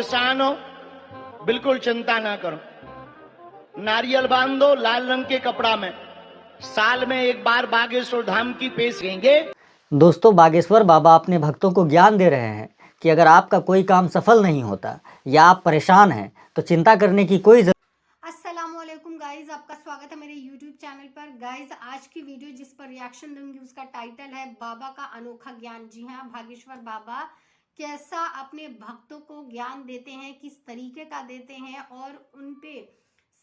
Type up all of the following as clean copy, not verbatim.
परेशान हो, बिल्कुल चिंता ना करो। नारियल बांध दो लाल रंग के कपड़ा में। साल में एक बार बागेश्वर धाम की पेश देंगे। दोस्तों, बागेश्वर बाबा अपने भक्तों को ज्ञान दे रहे हैं कि अगर आपका कोई काम सफल नहीं होता या आप परेशान हैं तो चिंता करने की कोई अस्सलामुअलैकुम गाइज, आपका स्वागत है मेरे YouTube चैनल पर। गाइज, आज की वीडियो जिस पर रिएक्शन दूंगी उसका टाइटल है बाबा का अनोखा ज्ञान। जी हाँ, बागेश्वर बाबा कैसा अपने भक्तों को ज्ञान देते हैं, किस तरीके का देते हैं और उन पे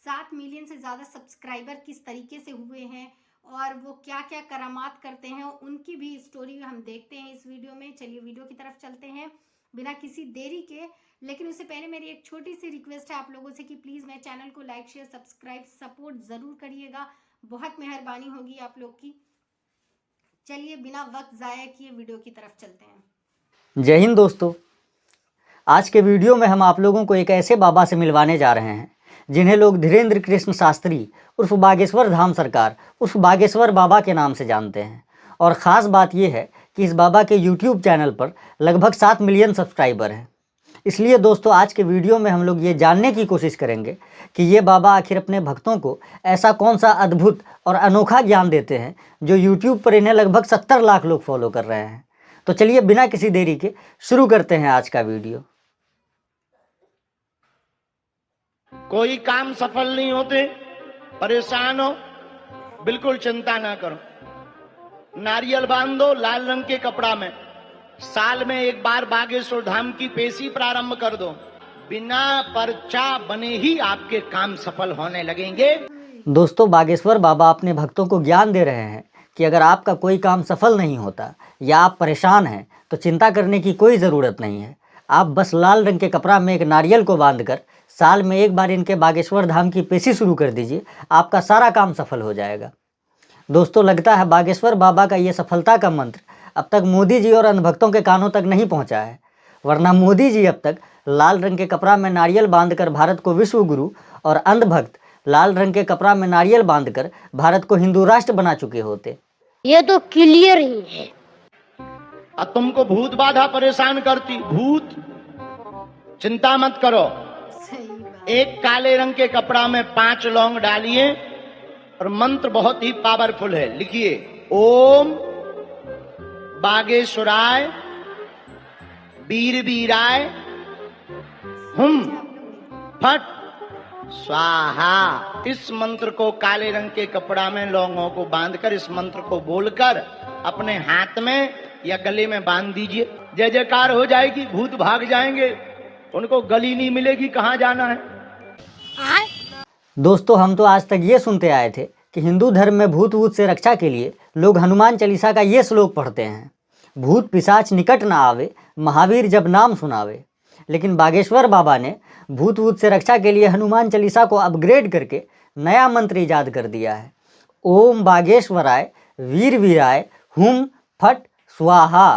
7 मिलियन से ज़्यादा सब्सक्राइबर किस तरीके से हुए हैं और वो क्या क्या करामात करते हैं, उनकी भी स्टोरी हम देखते हैं इस वीडियो में। चलिए वीडियो की तरफ चलते हैं बिना किसी देरी के। लेकिन उससे पहले मेरी एक छोटी सी रिक्वेस्ट है आप लोगों से कि प्लीज़ मेरे चैनल को लाइक शेयर सब्सक्राइब सपोर्ट ज़रूर करिएगा, बहुत मेहरबानी होगी आप लोग की। चलिए बिना वक्त ज़ाया किए वीडियो की तरफ चलते हैं। जय हिंद दोस्तों, आज के वीडियो में हम आप लोगों को एक ऐसे बाबा से मिलवाने जा रहे हैं जिन्हें लोग धीरेन्द्र कृष्ण शास्त्री उर्फ बागेश्वर धाम सरकार उर्फ बागेश्वर बाबा के नाम से जानते हैं। और ख़ास बात यह है कि इस बाबा के YouTube चैनल पर लगभग 7 मिलियन सब्सक्राइबर हैं। इसलिए दोस्तों, आज के वीडियो में हम लोग ये जानने की कोशिश करेंगे कि ये बाबा आखिर अपने भक्तों को ऐसा कौन सा अद्भुत और अनोखा ज्ञान देते हैं जो YouTube पर इन्हें लगभग 70 लाख लोग फॉलो कर रहे हैं। तो चलिए बिना किसी देरी के शुरू करते हैं आज का वीडियो। कोई काम सफल नहीं होते, परेशान हो, बिल्कुल चिंता ना करो। नारियल बांध दो लाल रंग के कपड़ा में। साल में एक बार बागेश्वर धाम की पेशी प्रारंभ कर दो। बिना पर्चा बने ही आपके काम सफल होने लगेंगे। दोस्तों, बागेश्वर बाबा अपने भक्तों को ज्ञान दे रहे हैं कि अगर आपका कोई काम सफल नहीं होता या आप परेशान हैं तो चिंता करने की कोई ज़रूरत नहीं है। आप बस लाल रंग के कपड़ा में एक नारियल को बांधकर साल में एक बार इनके बागेश्वर धाम की पेशी शुरू कर दीजिए, आपका सारा काम सफल हो जाएगा। दोस्तों, लगता है बागेश्वर बाबा का ये सफलता का मंत्र अब तक मोदी जी और अंधभक्तों के कानों तक नहीं पहुंचा है, वरना मोदी जी अब तक लाल रंग के कपड़ा में नारियल बांधकर भारत को विश्व गुरु और अंधभक्त लाल रंग के कपड़ा में नारियल बांधकर भारत को हिंदू राष्ट्र बना चुके होते। ये तो क्लियर ही है। अब तुमको भूत बाधा परेशान करती, भूत चिंता मत करो। सही बात। एक काले रंग के कपड़ा में 5 लौंग डालिए और मंत्र बहुत ही पावरफुल है। लिखिए, ओम बागेश्वराय वीर वीराय हुम फट स्वाहा। इस मंत्र को काले रंग के कपड़ा में लौंगों को बांधकर इस मंत्र को बोलकर अपने हाथ में या गले में बांध दीजिए। जय जयकार हो जाएगी, भूत भाग जाएंगे, उनको गली नहीं मिलेगी, कहां जाना है। दोस्तों, हम तो आज तक ये सुनते आए थे कि हिंदू धर्म में भूत वूत से रक्षा के लिए लोग हनुमान चालीसा का ये श्लोक पढ़ते हैं, भूत पिशाच निकट ना आवे, महावीर जब नाम सुनावे। लेकिन बागेश्वर बाबा ने भूत वूत से रक्षा के लिए हनुमान चालीसा को अपग्रेड करके नया मंत्र ईजाद कर दिया है। ओम बागेश्वराय वीर वीराय हुम फट स्वाहा।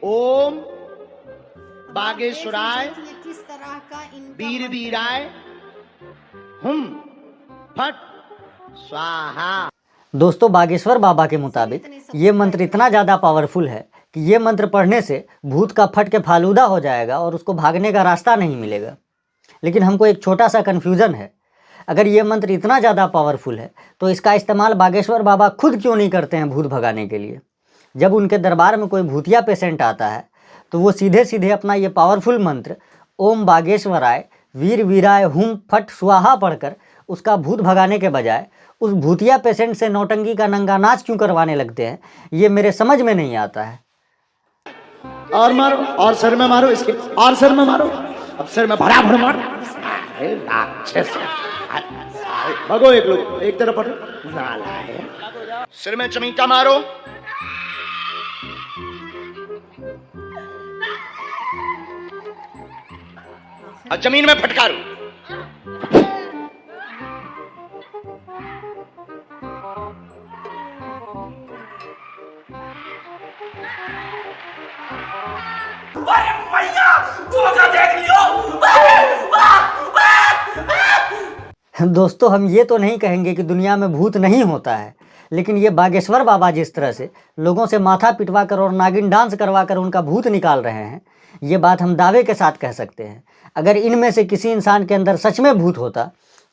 ओम बागेश्वराय ये किस तरह का वीर वीराय हुम फट स्वाहा। दोस्तों, बागेश्वर बाबा के मुताबिक ये मंत्र इतना ज़्यादा पावरफुल है कि ये मंत्र पढ़ने से भूत का फट के फालूदा हो जाएगा और उसको भागने का रास्ता नहीं मिलेगा। लेकिन हमको एक छोटा सा कन्फ्यूज़न है, अगर ये मंत्र इतना ज़्यादा पावरफुल है तो इसका इस्तेमाल बागेश्वर बाबा खुद क्यों नहीं करते हैं भूत भगाने के लिए। जब उनके दरबार में कोई भूतिया पेशेंट आता है तो वो सीधे सीधे अपना ये पावरफुल मंत्र ओम बागेश्वराय वीर वीराय हुम फट स्वाहा पढ़कर उसका भूत भगाने के बजाय उस भूतिया पेशेंट से नौटंकी का नंगा नाच क्यों करवाने लगते हैं, ये मेरे समझ में नहीं आता है। और मारो, और सर में मारो इसके, और सर में मारो, अब सर में भरा भर मारो। अरे राक्षस, भगो एक लोग, एक तरफ हटो, नाला है। सिर में चमीटा मारो, और जमीन में फटकारो। दोस्तों, हम ये तो नहीं कहेंगे कि दुनिया में भूत नहीं होता है, लेकिन ये बागेश्वर बाबा जिस तरह से लोगों से माथा पिटवा कर और नागिन डांस करवा कर उनका भूत निकाल रहे हैं, ये बात हम दावे के साथ कह सकते हैं। अगर इनमें से किसी इंसान के अंदर सच में भूत होता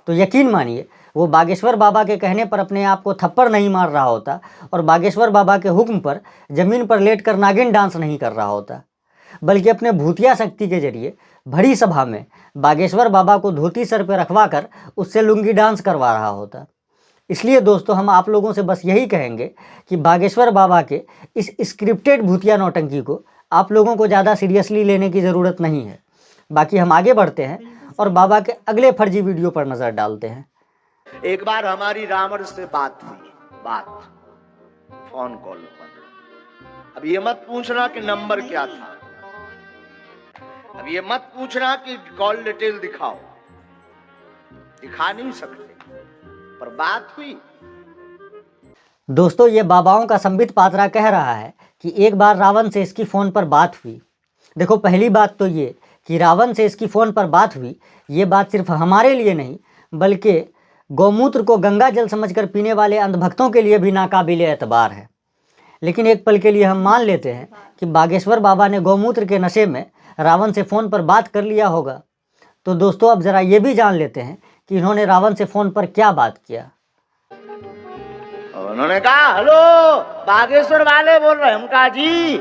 तो यकीन मानिए वो बागेश्वर बाबा के कहने पर अपने आप को थप्पड़ नहीं मार रहा होता और बागेश्वर बाबा के हुक्म पर ज़मीन पर लेटकर नागिन डांस नहीं कर रहा होता, बल्कि अपने भूतिया शक्ति के जरिए बड़ी सभा में बागेश्वर बाबा को धोती सर पर रखवा कर उससे लुंगी डांस करवा रहा होता। इसलिए दोस्तों हम आप लोगों से बस यही कहेंगे कि बागेश्वर बाबा के इस स्क्रिप्टेड भूतिया नौटंकी को आप लोगों को ज़्यादा सीरियसली लेने की ज़रूरत नहीं है। बाकी हम आगे बढ़ते हैं और बाबा के अगले फर्जी वीडियो पर नज़र डालते हैं। एक बार हमारी रावण से बात हुई, फोन कॉल पर। अब ये मत पूछना कि नंबर क्या था, अब ये मत पूछना कि कॉल डिटेल दिखाओ, दिखा नहीं सकते, पर बात हुई। दोस्तों ये बाबाओं का संबित पात्रा कह रहा है कि एक बार रावण से इसकी फ़ोन पर बात हुई। देखो पहली बात तो ये कि रावण से इसकी फ़ोन पर बात हुई, ये बात सिर्फ हमारे लिए नहीं बल्कि गौमूत्र को गंगा जल समझकर पीने वाले अंधभक्तों के लिए भी नाकाबिले एतबार है। लेकिन एक पल के लिए हम मान लेते हैं कि बागेश्वर बाबा ने गौमूत्र के नशे में रावण से फ़ोन पर बात कर लिया होगा। तो दोस्तों अब ज़रा ये भी जान लेते हैं कि इन्होंने रावण से फ़ोन पर क्या बात किया। उन्होंने कहा, हेलो बागेश्वर वाले बोल रहे हैं। हमका जी,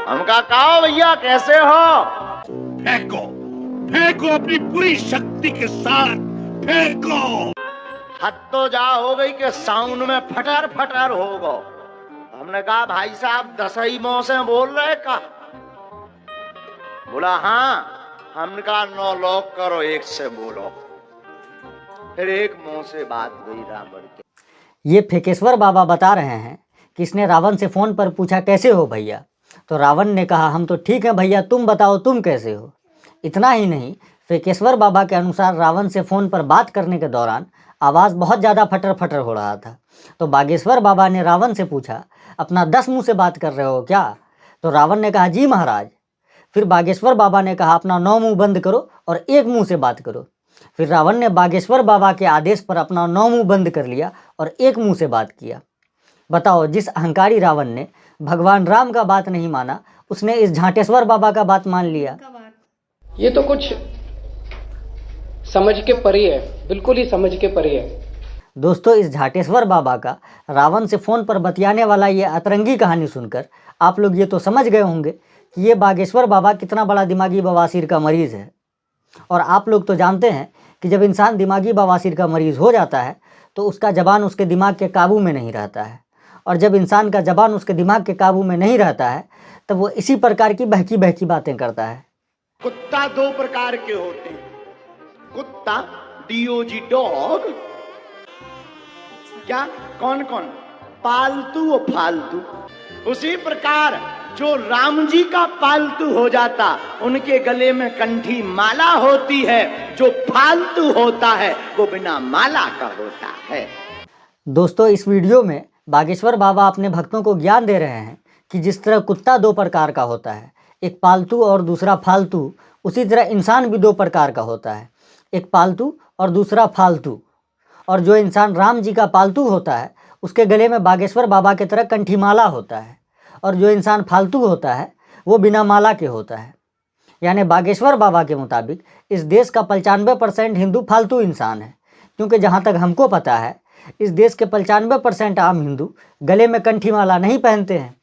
हमका कहो भैया कैसे हो? फेंको फेंको अपनी पूरी शक्ति के साथ फेंको। हद तो जा हो गई कि साउंड में फटर फटर हो गो। हमने कहा भाई साहब 10 ही मुंह से बोल रहे का? बोला हाँ। हमने कहा 9 लॉक करो, 1 से बोलो। फिर एक मुंह से बात हुई रावण के। ये फेकेश्वर बाबा बता रहे हैं कि इसने रावण से फ़ोन पर पूछा कैसे हो भैया, तो रावण ने कहा हम तो ठीक हैं भैया, तुम बताओ तुम कैसे हो। इतना ही नहीं, फेकेश्वर बाबा के अनुसार रावण से फ़ोन पर बात करने के दौरान आवाज़ बहुत ज़्यादा फटर फटर हो रहा था। तो बागेश्वर बाबा ने रावण से पूछा अपना 10 मुँह से बात कर रहे हो क्या? तो रावण ने कहा जी महाराज। फिर बागेश्वर बाबा ने कहा अपना 9 मुँह बंद करो और 1 मुँह से बात करो। फिर रावण ने बागेश्वर बाबा के आदेश पर अपना 9 मुँह बंद कर लिया और 1 मुँह से बात किया। बताओ, जिस अहंकारी रावण ने भगवान राम का बात नहीं माना, उसने इस झांटेश्वर बाबा का बात मान लिया। ये तो कुछ समझ के परे है, बिल्कुल ही समझ के परे है। दोस्तों इस झाटेश्वर बाबा का रावण से फ़ोन पर बतियाने वाला ये अतरंगी कहानी सुनकर आप लोग ये तो समझ गए होंगे कि ये बागेश्वर बाबा कितना बड़ा दिमागी बवासीर का मरीज़ है। और आप लोग तो जानते हैं कि जब इंसान दिमागी बवासीर का मरीज़ हो जाता है तो उसका ज़बान उसके दिमाग के काबू में नहीं रहता है, और जब इंसान का ज़बान उसके दिमाग के काबू में नहीं रहता है तब वो इसी प्रकार की बहकी बहकी बातें करता है। कुत्ता 2 प्रकार के होते हैं, कुत्ता DOG डॉग, क्या कौन कौन, पालतू और फालतू। उसी प्रकार जो राम जी का पालतू हो जाता उनके गले में कंठी माला होती है, जो फालतू होता है वो बिना माला का होता है। दोस्तों इस वीडियो में बागेश्वर बाबा अपने भक्तों को ज्ञान दे रहे हैं कि जिस तरह कुत्ता 2 प्रकार का होता है, एक पालतू और दूसरा फालतू, उसी तरह इंसान भी 2 प्रकार का होता है, एक पालतू और दूसरा फालतू। और जो इंसान राम जी का पालतू होता है उसके गले में बागेश्वर बाबा की तरह कंठी माला होता है, और जो इंसान फालतू होता है वो बिना माला के होता है। यानी बागेश्वर बाबा के मुताबिक इस देश का 95% हिंदू फालतू इंसान है, क्योंकि जहाँ तक हमको पता है इस देश के 95% आम हिंदू गले में कंठी माला नहीं पहनते हैं।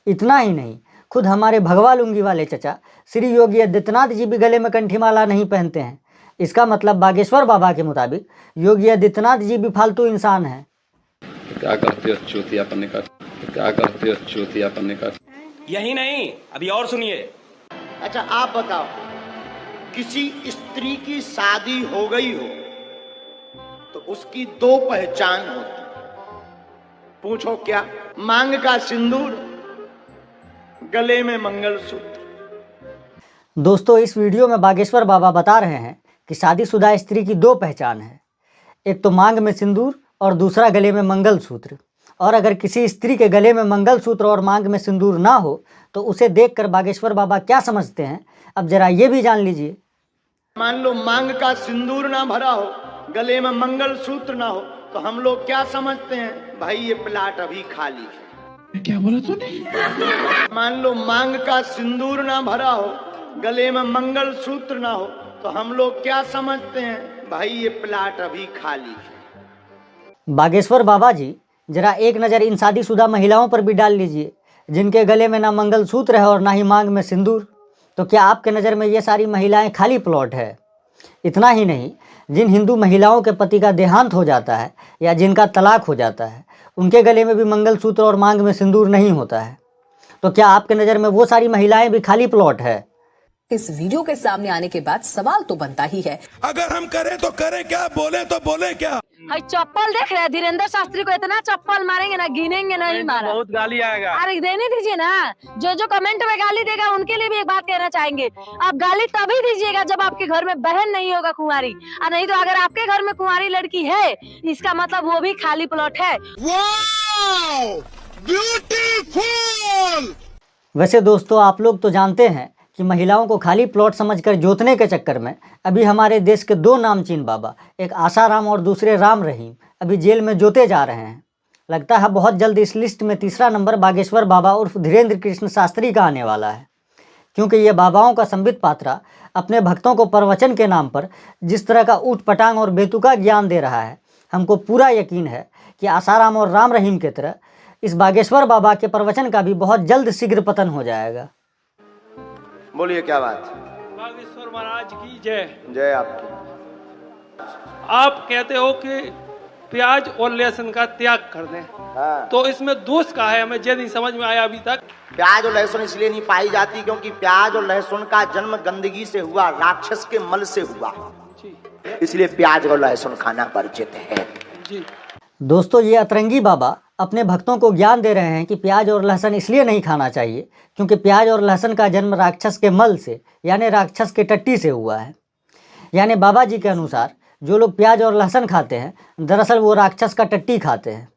इतना ही नहीं, खुद हमारे भगवा लुंगी वाले चचा श्री योगी आदित्यनाथ जी भी गले में कंठी माला नहीं पहनते हैं। इसका मतलब बागेश्वर बाबा के मुताबिक योगी आदित्यनाथ जी भी फालतू इंसान हैं। क्या करते हो चूतिया पन्ने का, क्या करते हो चूतिया पन्ने का। यही नहीं, अभी और सुनिए। अच्छा आप बताओ, किसी स्त्री की शादी हो गई हो तो उसकी 2 पहचान होती, पूछो क्या? मांग का सिंदूर, गले में मंगलसूत्र। दोस्तों इस वीडियो में बागेश्वर बाबा बता रहे हैं कि शादीशुदा स्त्री की 2 पहचान है, एक तो मांग में सिंदूर और दूसरा गले में मंगलसूत्र। और अगर किसी स्त्री के गले में मंगलसूत्र और मांग में सिंदूर ना हो तो उसे देखकर बागेश्वर बाबा क्या समझते हैं, अब जरा ये भी जान लीजिए। मान लो मांग का सिंदूर ना भरा हो, गले में मंगलसूत्र ना हो, तो हम लोग क्या समझते हैं, भाई ये प्लाट अभी खाली है। क्या बोला तूने? मान लो मांग का सिंदूर ना भरा हो, गले में मंगल सूत्र ना हो, तो हम लोग क्या समझते हैं, भाई ये प्लाट अभी खाली है। बागेश्वर बाबा जी, जरा एक नज़र इन शादीशुदा महिलाओं पर भी डाल लीजिए, जिनके गले में ना मंगलसूत्र है और ना ही मांग में सिंदूर। तो क्या आपके नज़र में ये सारी महिलाएं खाली प्लॉट है? इतना ही नहीं, जिन हिंदू महिलाओं के पति का देहांत हो जाता है या जिनका तलाक हो जाता है, उनके गले में भी मंगलसूत्र और मांग में सिंदूर नहीं होता है। तो क्या आपके नज़र में वो सारी महिलाएं भी खाली प्लॉट है? इस वीडियो के सामने आने के बाद सवाल तो बनता ही है, अगर हम करें तो करें क्या, बोले तो बोले क्या? भाई चप्पल देख रहे हैं, धीरेन्द्र शास्त्री को इतना चप्पल मारेंगे ना, गिनेंगे नहीं मारा। बहुत गाली आएगा। अरे देने दीजिए ना, जो कमेंट में गाली देगा उनके लिए भी एक बात कहना चाहेंगे, आप गाली तभी दीजिएगा जब आपके घर में बहन नहीं होगा कुंवारी, और नहीं तो अगर आपके घर में कुंवारी लड़की है, इसका मतलब वो भी खाली प्लॉट है। Wow, beautiful. वैसे दोस्तों, आप लोग तो जानते हैं कि महिलाओं को खाली प्लॉट समझकर जोतने के चक्कर में अभी हमारे देश के दो नामचीन बाबा, एक आसाराम और दूसरे राम रहीम, अभी जेल में जोते जा रहे हैं। लगता है बहुत जल्द इस लिस्ट में तीसरा नंबर बागेश्वर बाबा उर्फ धीरेन्द्र कृष्ण शास्त्री का आने वाला है, क्योंकि ये बाबाओं का संबित पात्रा अपने भक्तों को प्रवचन के नाम पर जिस तरह का ऊट पटांग और बेतुका ज्ञान दे रहा है, हमको पूरा यकीन है कि आसाराम और राम रहीम की तरह इस बागेश्वर बाबा के प्रवचन का भी बहुत जल्द शीघ्र पतन हो जाएगा। बोलिए क्या बात? बागेश्वर महाराज की जय। जय आपकी। आप कहते हो कि प्याज और लहसुन का त्याग कर दें, हाँ। तो इसमें दोष का है, हमें ये नहीं समझ में आया अभी तक। प्याज और लहसुन इसलिए नहीं पाई जाती क्योंकि प्याज और लहसुन का जन्म गंदगी से हुआ, राक्षस के मल से हुआ, इसलिए प्याज और लहसुन खाना वर्जित है जी। दोस्तों, ये अतरंगी बाबा अपने भक्तों को ज्ञान दे रहे हैं कि प्याज और लहसुन इसलिए नहीं खाना चाहिए क्योंकि प्याज और लहसुन का जन्म राक्षस के मल से, यानी राक्षस के टट्टी से हुआ है। यानी बाबा जी के अनुसार जो लोग प्याज और लहसुन खाते हैं, दरअसल वो राक्षस का टट्टी खाते हैं।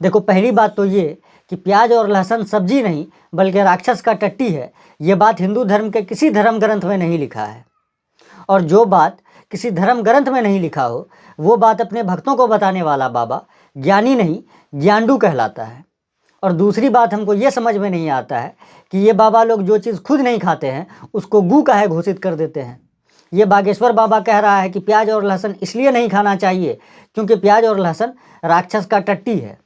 देखो, पहली बात तो ये कि प्याज और लहसुन सब्जी नहीं बल्कि राक्षस का टट्टी है, ये बात हिंदू धर्म के किसी धर्म ग्रंथ में नहीं लिखा है। और जो बात किसी धर्म ग्रंथ में नहीं लिखा हो, वो बात अपने भक्तों को बताने वाला बाबा ज्ञानी नहीं, ज्ञांडू कहलाता है। और दूसरी बात, हमको ये समझ में नहीं आता है कि ये बाबा लोग जो चीज़ खुद नहीं खाते हैं उसको गू काहे घोषित कर देते हैं। ये बागेश्वर बाबा कह रहा है कि प्याज और लहसुन इसलिए नहीं खाना चाहिए क्योंकि प्याज और लहसुन राक्षस का टट्टी है।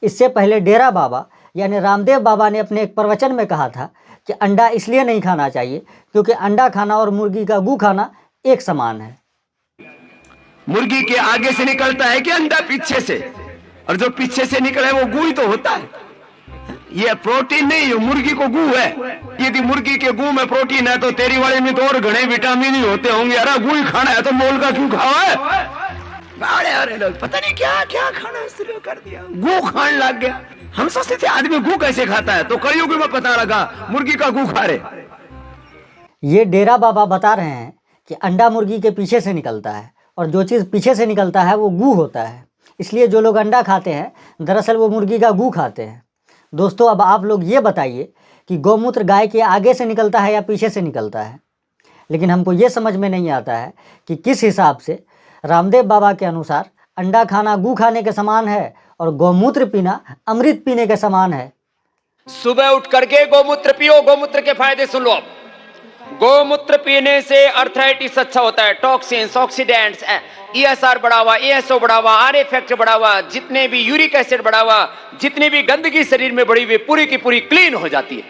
इससे पहले डेरा बाबा यानी रामदेव बाबा ने अपने एक प्रवचन में कहा था कि अंडा इसलिए नहीं खाना चाहिए क्योंकि अंडा खाना और मुर्गी का गू खाना एक समान है। मुर्गी के आगे से निकलता है कि अंडा पीछे से, और जो पीछे से निकले वो गू ही तो होता है। ये प्रोटीन नहीं है, मुर्गी को गू है। यदि मुर्गी के गू में प्रोटीन है तो तेरी वाले में तो और घने विटामिन ही होते होंगे। अरे गू ही खाना है तो मोल का क्यों खावा है? अरे लोग पता नहीं क्या क्या खाना शुरू कर दिया, गू खाने लग गया। हम सोचते थे आदमी गू कैसे खाता है, तो कलयुग में पता लगा मुर्गी का गू खा रहे। ये डेरा बाबा बता रहे हैं कि अंडा मुर्गी के पीछे से निकलता है और जो चीज़ पीछे से निकलता है वो गू होता है। इसलिए जो लोग अंडा खाते हैं दरअसल वो मुर्गी का गू खाते हैं। दोस्तों, अब आप लोग ये बताइए कि गौमूत्र गाय के आगे से निकलता है या पीछे से निकलता है। लेकिन हमको ये समझ में नहीं आता है कि किस हिसाब से रामदेव बाबा के अनुसार अंडा खाना गू खाने के समान है और गौमूत्र पीना अमृत पीने के समान है। सुबह उठ करके गौमूत्र पियो। गौमूत्र के फायदे सुन लो। गौमूत्र पीने से अर्थराइटिस अच्छा होता है, टॉक्सिन्स, ऑक्सीडेंट्स, ESR बढ़ा हुआ, ASO बढ़ा हुआ, R इफेक्ट बढ़ा हुआ, जितने भी यूरिक एसिड बढ़ा हुआ, जितनी भी गंदगी शरीर में बढ़ी हुई पूरी की पूरी क्लीन हो जाती है।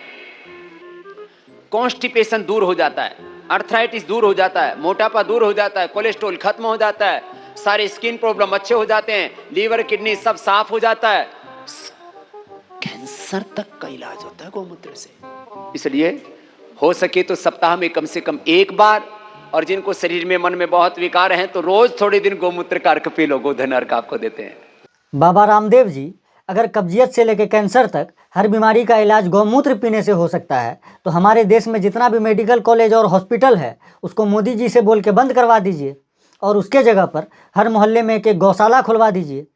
कॉन्स्टिपेशन दूर हो जाता है, अर्थराइटिस दूर हो जाता है, मोटापा दूर हो जाता है, कोलेस्ट्रॉल खत्म हो जाता है, सारे स्किन प्रॉब्लम अच्छे हो जाते हैं, लीवर किडनी सब साफ हो जाता है, कैंसर तक का इलाज होता है गौमूत्र से। इसलिए हो सके तो सप्ताह में कम से कम एक बार, और जिनको शरीर में मन में बहुत विकार हैं तो रोज थोड़े दिन गौमूत्र का अर्क पी लो। गोधन अर्क आपको देते हैं। बाबा रामदेव जी अगर कब्जियत से लेकर कैंसर तक हर बीमारी का इलाज गौमूत्र पीने से हो सकता है, तो हमारे देश में जितना भी मेडिकल कॉलेज और हॉस्पिटल है उसको मोदी जी से बोल के बंद करवा दीजिए और उसके जगह पर हर मोहल्ले में एक गौशाला खुलवा दीजिए,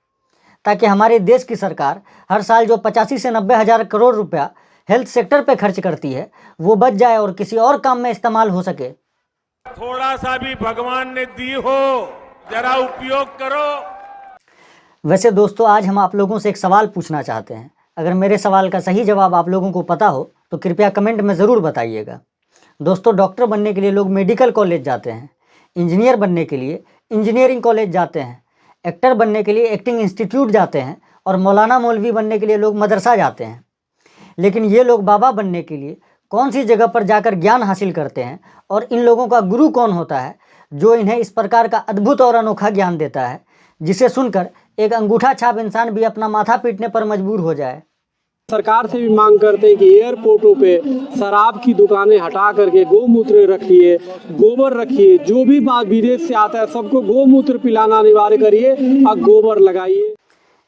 ताकि हमारे देश की सरकार हर साल जो 85 से 90 हज़ार करोड़ रुपया हेल्थ सेक्टर पे खर्च करती है वो बच जाए और किसी और काम में इस्तेमाल हो सके। थोड़ा सा भी भगवान ने दी हो, जरा उपयोग करो। वैसे दोस्तों, आज हम आप लोगों से एक सवाल पूछना चाहते हैं। अगर मेरे सवाल का सही जवाब आप लोगों को पता हो तो कृपया कमेंट में ज़रूर बताइएगा। दोस्तों, डॉक्टर बनने के लिए लोग मेडिकल कॉलेज जाते हैं, इंजीनियर बनने के लिए इंजीनियरिंग कॉलेज जाते हैं, एक्टर बनने के लिए एक्टिंग इंस्टीट्यूट जाते हैं और मौलाना मौलवी बनने के लिए लोग मदरसा जाते हैं। लेकिन ये लोग बाबा बनने के लिए कौन सी जगह पर जाकर ज्ञान हासिल करते हैं और इन लोगों का गुरु कौन होता है जो इन्हें इस प्रकार का अद्भुत और अनोखा ज्ञान देता है जिसे सुनकर एक अंगूठा छाप इंसान भी अपना माथा पीटने पर मजबूर हो जाए। सरकार से भी मांग करते हैं कि एयरपोर्टों पे शराब की दुकानें हटा करके गोमूत्र रखिए, गोबर रखिए। जो भी बात विदेश से आता है सबको गोमूत्र पिलाना अनिवार्य करिए और गोबर लगाइए।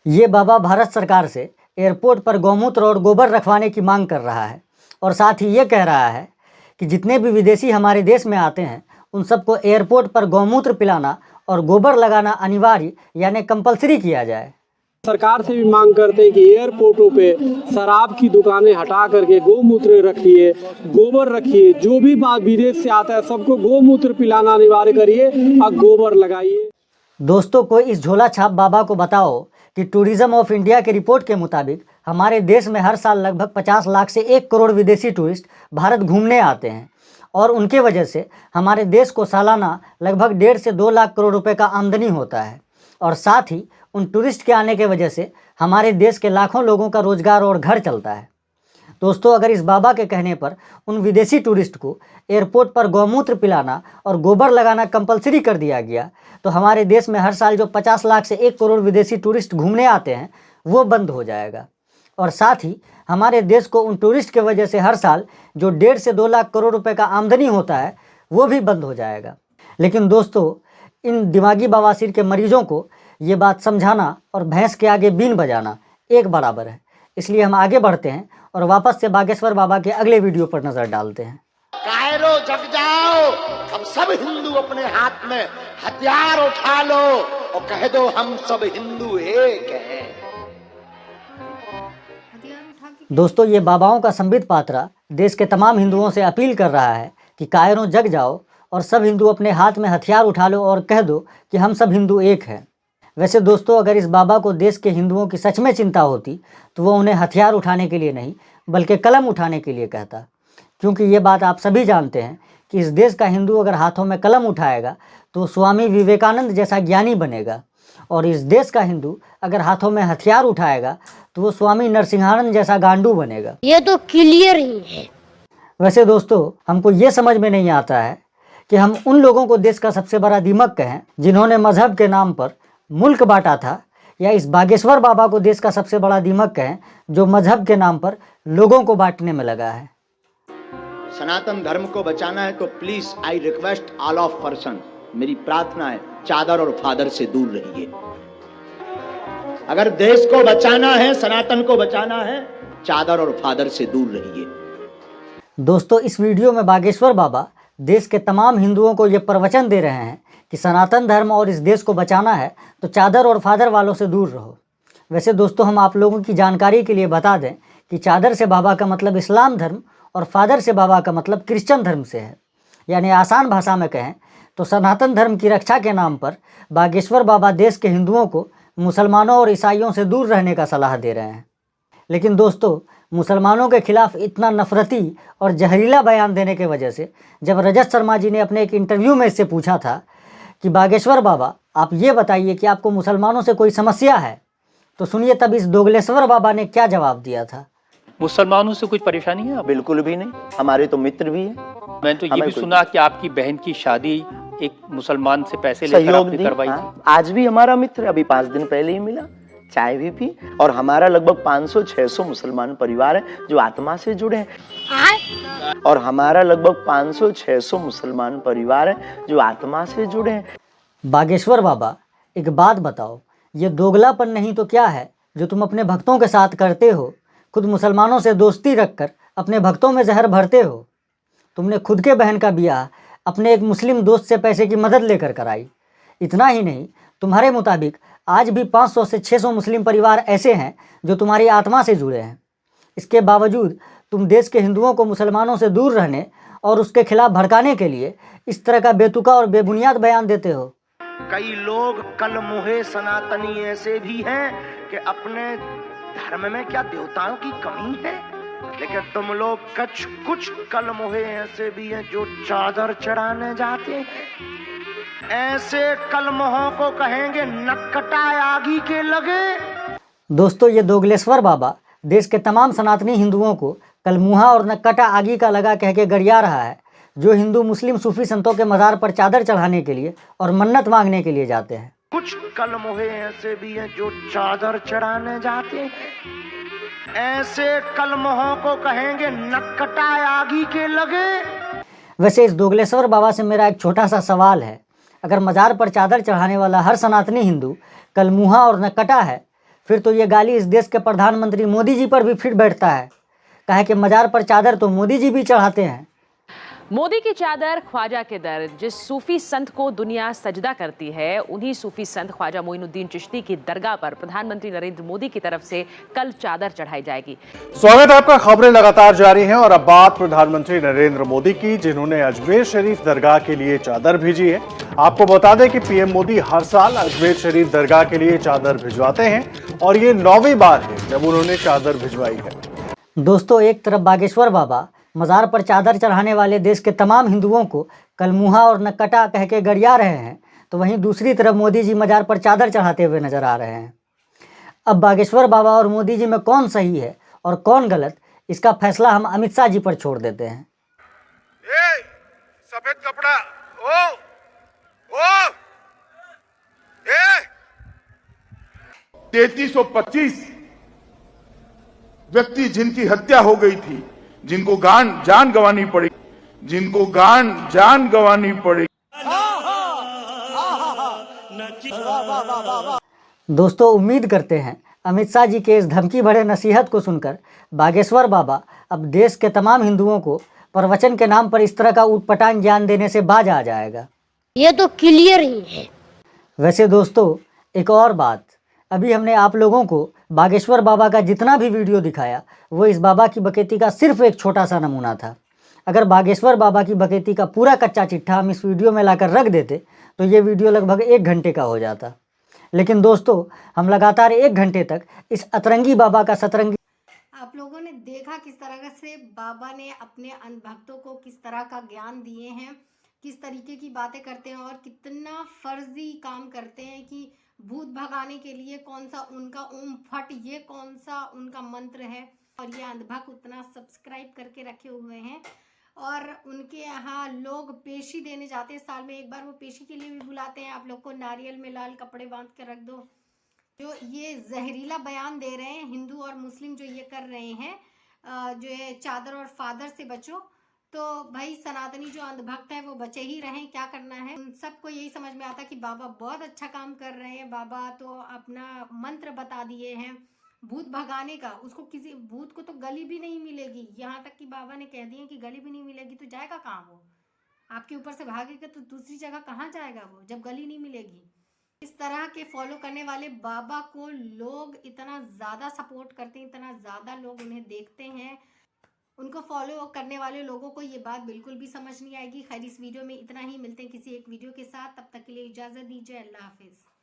ये बाबा भारत सरकार से एयरपोर्ट पर गौमूत्र और गोबर रखवाने की मांग कर रहा है और साथ ही ये कह रहा है कि जितने भी विदेशी हमारे देश में आते हैं उन सबको एयरपोर्ट पर गौमूत्र पिलाना और गोबर लगाना अनिवार्य यानी कंपलसरी किया जाए। सरकार से भी मांग करते हैं कि एयरपोर्टों पे शराब की दुकानें हटा करके गोमूत्र रखिए, गोबर रखिए। जो भी बात विदेश से आता है सबको गोमूत्र पिलाना अनिवार्य करिए और गोबर लगाइए। दोस्तों, कोई इस झोला छाप बाबा को बताओ कि टूरिज्म ऑफ इंडिया के रिपोर्ट के मुताबिक हमारे देश में हर साल लगभग 50 लाख से 1 करोड़ विदेशी टूरिस्ट भारत घूमने आते हैं और उनके वजह से हमारे देश को सालाना लगभग 1.5 से 2 लाख करोड़ रुपए का आमदनी होता है और साथ ही उन टूरिस्ट के आने के वजह से हमारे देश के लाखों लोगों का रोजगार और घर चलता है। दोस्तों, अगर इस बाबा के कहने पर उन विदेशी टूरिस्ट को एयरपोर्ट पर गौमूत्र पिलाना और गोबर लगाना कंपलसरी कर दिया गया तो हमारे देश में हर साल जो 50 लाख से 1 करोड़ विदेशी टूरिस्ट घूमने आते हैं वो बंद हो जाएगा और साथ ही हमारे देश को उन टूरिस्ट के वजह से हर साल जो 1.5 से 2 लाख करोड़ रुपए का आमदनी होता है वो भी बंद हो जाएगा। लेकिन दोस्तों, इन दिमागी बवासीर के मरीजों को ये बात समझाना और भैंस के आगे बीन बजाना एक बराबर है। इसलिए हम आगे बढ़ते हैं और वापस से बागेश्वर बाबा के अगले वीडियो पर नजर डालते हैं। कायरो जग जाओ, अब सब हिंदू अपने हाथ में हथियार उठा लो और कह दो हम सब हिंदू एक हैं। दोस्तों, ये बाबाओं का संबित पात्रा देश के तमाम हिंदुओं से अपील कर रहा है कि कायरों जग जाओ और सब हिंदू अपने हाथ में हथियार उठा लो और कह दो कि हम सब हिंदू एक हैं। वैसे दोस्तों, अगर इस बाबा को देश के हिंदुओं की सच में चिंता होती तो वो उन्हें हथियार उठाने के लिए नहीं बल्कि कलम उठाने के लिए कहता, क्योंकि ये बात आप सभी जानते हैं कि इस देश का हिंदू अगर हाथों में कलम उठाएगा तो स्वामी विवेकानंद जैसा ज्ञानी बनेगा और इस देश का हिंदू अगर हाथों में हथियार उठाएगा तो वो स्वामी नरसिंहानंद जैसा गांडू बनेगा। ये तो क्लियर ही है। वैसे दोस्तों, हमको ये समझ में नहीं आता है कि हम उन लोगों को देश का सबसे बड़ा दीमक कहें जिन्होंने मजहब के नाम पर मुल्क बांटा था, या इस बागेश्वर बाबा को देश का सबसे बड़ा दीमक कहें जो मजहब के नाम पर लोगों को बांटने में लगा है। सनातन धर्म को बचाना है तो please I request all of person, मेरी प्रार्थना है चादर और फादर से दूर रहिए। अगर देश को बचाना है, सनातन को बचाना है, चादर और फादर से दूर रहिए। दोस्तों, इस वीडियो में बागेश्वर बाबा देश के तमाम हिंदुओं को ये प्रवचन दे रहे हैं कि सनातन धर्म और इस देश को बचाना है तो चादर और फादर वालों से दूर रहो। वैसे दोस्तों, हम आप लोगों की जानकारी के लिए बता दें कि चादर से बाबा का मतलब इस्लाम धर्म और फादर से बाबा का मतलब क्रिश्चियन धर्म से है। यानी आसान भाषा में कहें तो सनातन धर्म की रक्षा के नाम पर बागेश्वर बाबा देश के हिंदुओं को मुसलमानों और ईसाइयों से दूर रहने का सलाह दे रहे हैं। लेकिन दोस्तों, मुसलमानों के खिलाफ इतना नफरती और जहरीला बयान देने के वजह से जब रजत शर्मा जी ने अपने एक इंटरव्यू में इससे पूछा था कि बागेश्वर बाबा आप ये बताइए कि आपको मुसलमानों से कोई समस्या है, तो सुनिए तब इस दोगलेश्वर बाबा ने क्या जवाब दिया था। मुसलमानों से कुछ परेशानी है? बिल्कुल भी नहीं, हमारे तो मित्र भी हैं। मैंने तो ये भी सुना कि आपकी बहन की शादी एक मुसलमान से पैसे लेकर आपने करवाई थी। आज भी हमारा मित्र अभी 5 दिन पहले ही मिला, चाय भी पी। और हमारा लगभग 500-600 मुसलमान परिवार है जो आत्मा से जुड़े हैं। और हमारा लगभग 500-600 मुसलमान परिवार है जो आत्मा से जुड़े हैं। बागेश्वर बाबा, एक बात बताओ, ये दोगलापन नहीं तो क्या है जो तुम अपने भक्तों के साथ करते हो? खुद मुसलमानों से दोस्ती रखकर अपने भक्तों में जहर भरते हो। तुमने खुद के बहन का ब्याह अपने एक मुस्लिम दोस्त से पैसे की मदद लेकर कराई। इतना ही नहीं, तुम्हारे मुताबिक आज भी 500 से 600 मुस्लिम परिवार ऐसे हैं जो तुम्हारी आत्मा से जुड़े हैं। इसके बावजूद तुम देश के हिंदुओं को मुसलमानों से दूर रहने और उसके खिलाफ भड़काने के लिए इस तरह का बेतुका और बेबुनियाद बयान देते हो। कई लोग कल मुहे सनातनी ऐसे भी हैं कि अपने धर्म में क्या देवताओं की कमी है, लेकिन तुम लोग कुछ कल मुहे ऐसे भी हैं जो चादर चढ़ाने जाते हैं। ऐसे कलमोहों को कहेंगे नक्कटा आगी के लगे। दोस्तों, ये दोगलेश्वर बाबा देश के तमाम सनातनी हिंदुओं को कलमुहा और नक्कटा आगी का लगा कह के गरिया रहा है, जो हिंदू मुस्लिम सूफी संतों के मज़ार पर चादर चढ़ाने के लिए और मन्नत मांगने के लिए जाते हैं। कुछ कलमोहे ऐसे भी हैं जो चादर चढ़ाने जाते हैं। ऐसे कलमोहों को कहेंगे नक्कटा आगी के लगे। वैसे इस दोगलेश्वर बाबा से मेरा एक छोटा सा सवाल है, अगर मज़ार पर चादर चढ़ाने वाला हर सनातनी हिंदू कलमुहा और नक्कटा है, फिर तो ये गाली इस देश के प्रधानमंत्री मोदी जी पर भी फिट बैठता है। कहे कि मज़ार पर चादर तो मोदी जी भी चढ़ाते हैं। मोदी की चादर ख्वाजा के दर। जिस सूफी संत को दुनिया सजदा करती है, उन्हीं सूफी संत ख्वाजा मोइनुद्दीन चिश्ती की दरगाह पर प्रधानमंत्री नरेंद्र मोदी की तरफ से कल चादर चढ़ाई जाएगी। स्वागत है आपका। खबरें लगातार जारी हैं और अब बात प्रधानमंत्री नरेंद्र मोदी की, जिन्होंने अजमेर शरीफ दरगाह के लिए चादर भेजी है। आपको बता दें कि पीएम मोदी हर साल अजमेर शरीफ दरगाह के लिए चादर भिजवाते हैं और ये 9वीं बार है जब उन्होंने चादर भिजवाई है। दोस्तों, एक तरफ बागेश्वर बाबा मज़ार पर चादर चढ़ाने वाले देश के तमाम हिंदुओं को कलमुहा और नक्कटा कह के गरिया रहे हैं, तो वहीं दूसरी तरफ मोदी जी मज़ार पर चादर चढ़ाते हुए नजर आ रहे हैं। अब बागेश्वर बाबा और मोदी जी में कौन सही है और कौन गलत, इसका फैसला हम अमित शाह जी पर छोड़ देते हैं। सफेद कपड़ा ओ 3325 व्यक्ति जिनकी हत्या हो गई थी, जिनको जान गंवानी पड़ी, दोस्तों, उम्मीद करते हैं अमित शाह जी के इस धमकी भरे नसीहत को सुनकर बागेश्वर बाबा अब देश के तमाम हिंदुओं को प्रवचन के नाम पर इस तरह का ऊटपटांग ज्ञान देने से बाज आ जाएगा। ये तो क्लियर ही है। वैसे दोस्तों, एक और बात, अभी हमने आप लोगों को बागेश्वर बाबा का जितना भी वीडियो दिखाया वो इस बाबा की बकेती का सिर्फ एक छोटा सा नमूना था। अगर बागेश्वर बाबा की बकेती का पूरा कच्चा चिट्ठा हम इस वीडियो में लाकर रख देते तो ये वीडियो लगभग 1 घंटे का हो जाता। लेकिन दोस्तों, हम लगातार 1 घंटे तक इस अतरंगी बाबा का सतरंगी। आप लोगों ने देखा किस तरह से बाबा ने अपने भक्तों को किस तरह का ज्ञान दिए हैं, किस तरीके की बातें करते हैं और कितना फर्जी काम करते हैं कि भूत भगाने के लिए कौन सा उनका ओम फट, ये कौन सा उनका मंत्र है। और ये अंधभक्त उतना सब्सक्राइब करके रखे हुए हैं और उनके यहाँ लोग पेशी देने जाते हैं, साल में एक बार वो पेशी के लिए भी बुलाते हैं। आप लोग को नारियल में लाल कपड़े बांध के रख दो। जो ये जहरीला बयान दे रहे हैं हिंदू और मुस्लिम, जो ये कर रहे हैं, जो है चादर और फादर से बचो, तो भाई सनातनी जो अंधभक्त है वो बचे ही रहें, क्या करना है। उन सबको यही समझ में आता कि बाबा बहुत अच्छा काम कर रहे हैं। बाबा तो अपना मंत्र बता दिए हैं भूत भगाने का, उसको किसी भूत को तो गली भी नहीं मिलेगी। यहाँ तक कि बाबा ने कह दिए कि गली भी नहीं मिलेगी, तो जाएगा कहाँ वो? आपके ऊपर से भागेगा तो दूसरी जगह कहाँ जाएगा वो, जब गली नहीं मिलेगी। इस तरह के फॉलो करने वाले बाबा को लोग इतना ज़्यादा सपोर्ट करते हैं, इतना ज़्यादा लोग उन्हें देखते हैं, उनको फॉलो करने वाले लोगों को ये बात बिल्कुल भी समझ नहीं आएगी। खैर, इस वीडियो में इतना ही। मिलते हैं किसी एक वीडियो के साथ, तब तक के लिए इजाज़त दीजिए। अल्लाह हाफिज़।